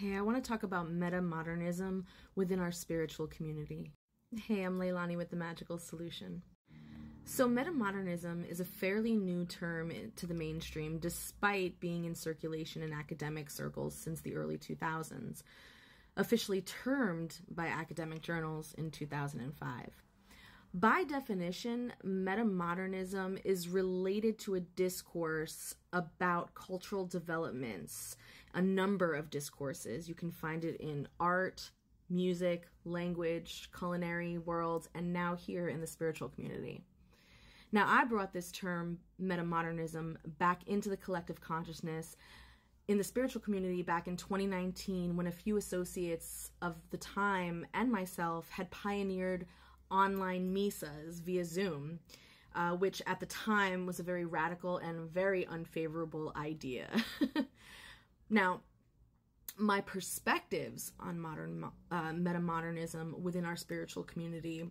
Hey, I want to talk about meta-modernism within our spiritual community. Hey, I'm Leilani with The Magical Solution. So meta-modernism is a fairly new term to the mainstream, despite being in circulation in academic circles since the early 2000s, officially termed by academic journals in 2005. By definition, meta-modernism is related to a discourse about cultural developments, a number of discourses. You can find it in art, music, language, culinary worlds, and now here in the spiritual community. Now, I brought this term, meta-modernism, back into the collective consciousness in the spiritual community back in 2019 when a few associates of the time and myself had pioneered online misas via Zoom, which at the time was a very radical and very unfavorable idea. Now, my perspectives on meta-modernism within our spiritual community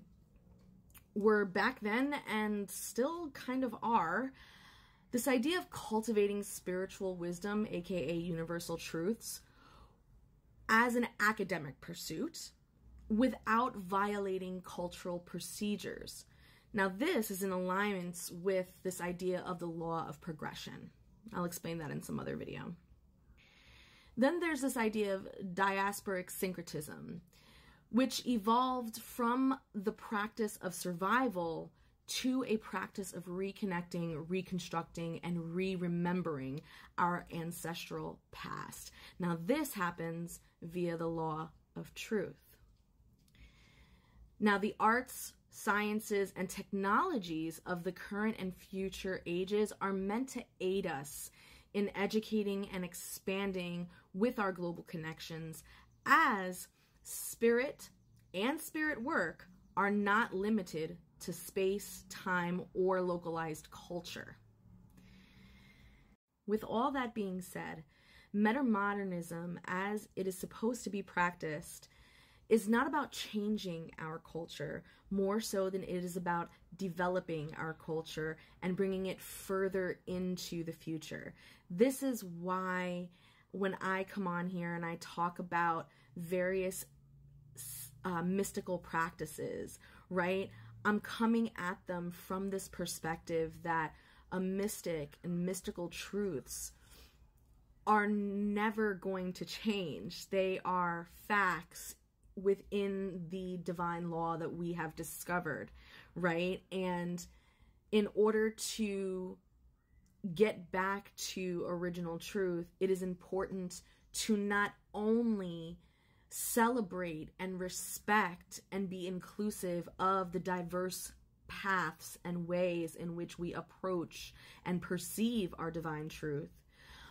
were back then and still kind of are this idea of cultivating spiritual wisdom, aka universal truths, as an academic pursuit without violating cultural procedures. Now, this is in alignment with this idea of the law of progression. I'll explain that in some other video. Then there's this idea of diasporic syncretism, which evolved from the practice of survival to a practice of reconnecting, reconstructing, and re-remembering our ancestral past. Now, this happens via the law of truth. Now, the arts, sciences, and technologies of the current and future ages are meant to aid us in educating and expanding with our global connections, as spirit and spirit work are not limited to space, time, or localized culture. With all that being said, meta-modernism, as it is supposed to be practiced, is not about changing our culture more so than it is about developing our culture and bringing it further into the future. This is why when I come on here and I talk about various mystical practices, right, I'm coming at them from this perspective that a mystic and mystical truths are never going to change. They are facts within the divine law that we have discovered, right? And in order to get back to original truth, it is important to not only celebrate and respect and be inclusive of the diverse paths and ways in which we approach and perceive our divine truth,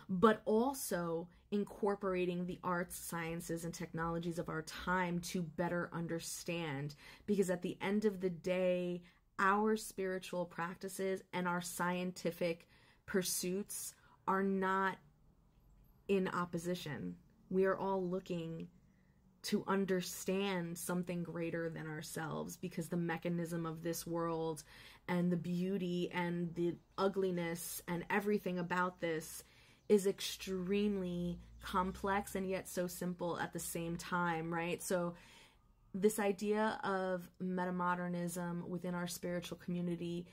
but also incorporating the arts, sciences, and technologies of our time to better understand. Because at the end of the day, our spiritual practices and our scientific pursuits are not in opposition. We are all looking to understand something greater than ourselves, because the mechanism of this world and the beauty and the ugliness and everything about this is extremely complex and yet so simple at the same time, right? So this idea of meta-modernism within our spiritual community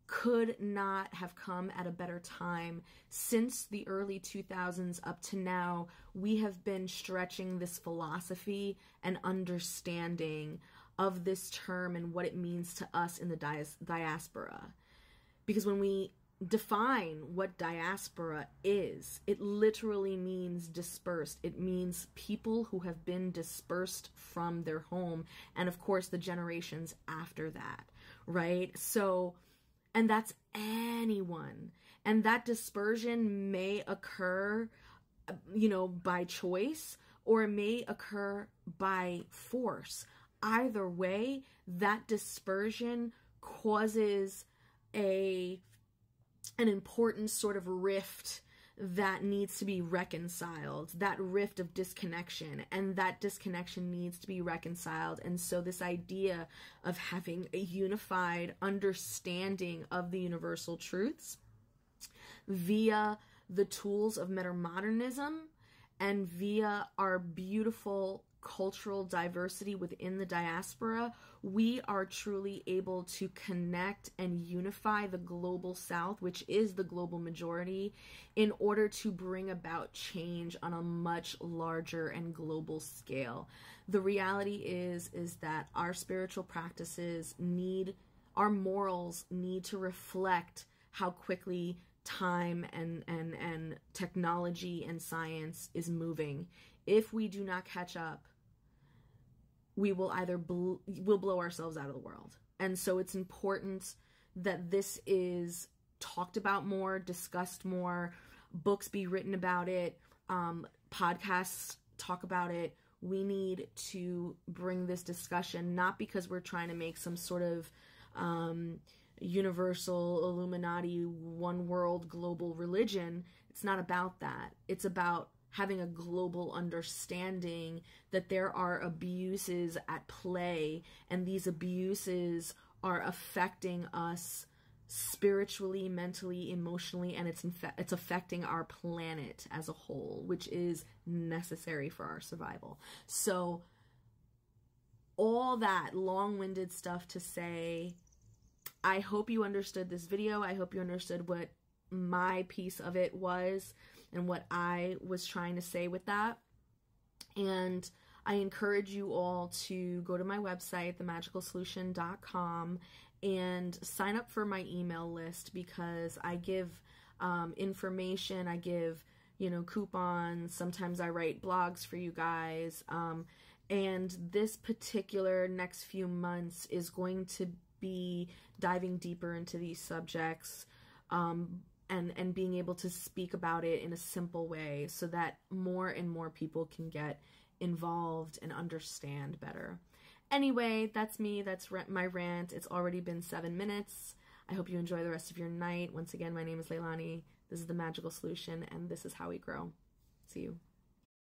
could not have come at a better time. Since the early 2000s up to now, we have been stretching this philosophy and understanding of this term and what it means to us in the diaspora. Because when we define what diaspora is, it literally means dispersed. It means people who have been dispersed from their home, and of course the generations after that, right? So, and that's anyone. And that dispersion may occur, by choice, or it may occur by force. Either way, that dispersion causes an important sort of rift that needs to be reconciled, that rift of disconnection, and that disconnection needs to be reconciled. And so this idea of having a unified understanding of the universal truths via the tools of meta-modernism And via our beautiful cultural diversity within the diaspora, we are truly able to connect and unify the global South, which is the global majority, in order to bring about change on a much larger and global scale. The reality is that our spiritual practices our morals need to reflect how quickly time and technology and science is moving. If we do not catch up, we will either we'll blow ourselves out of the world. And so it's important that this is talked about more, discussed more, books be written about it, podcasts talk about it. We need to bring this discussion, not because we're trying to make some sort of universal Illuminati, one world global religion. It's not about that. It's about having a global understanding that there are abuses at play, and these abuses are affecting us spiritually, mentally, emotionally, and it's affecting our planet as a whole, which is necessary for our survival. So all that long-winded stuff to say, I hope you understood this video. I hope you understood what my piece of it was and what I was trying to say with that. And I encourage you all to go to my website, themagicalsolution.com, and sign up for my email list, because I give information, I give, coupons, sometimes I write blogs for you guys, and this particular next few months is going to be diving deeper into these subjects, and being able to speak about it in a simple way so that more and more people can get involved and understand better. Anyway, that's me. That's my rant. It's already been 7 minutes. I hope you enjoy the rest of your night. Once again, my name is Leilani. This is The Magical Solution, and this is how we grow. See you.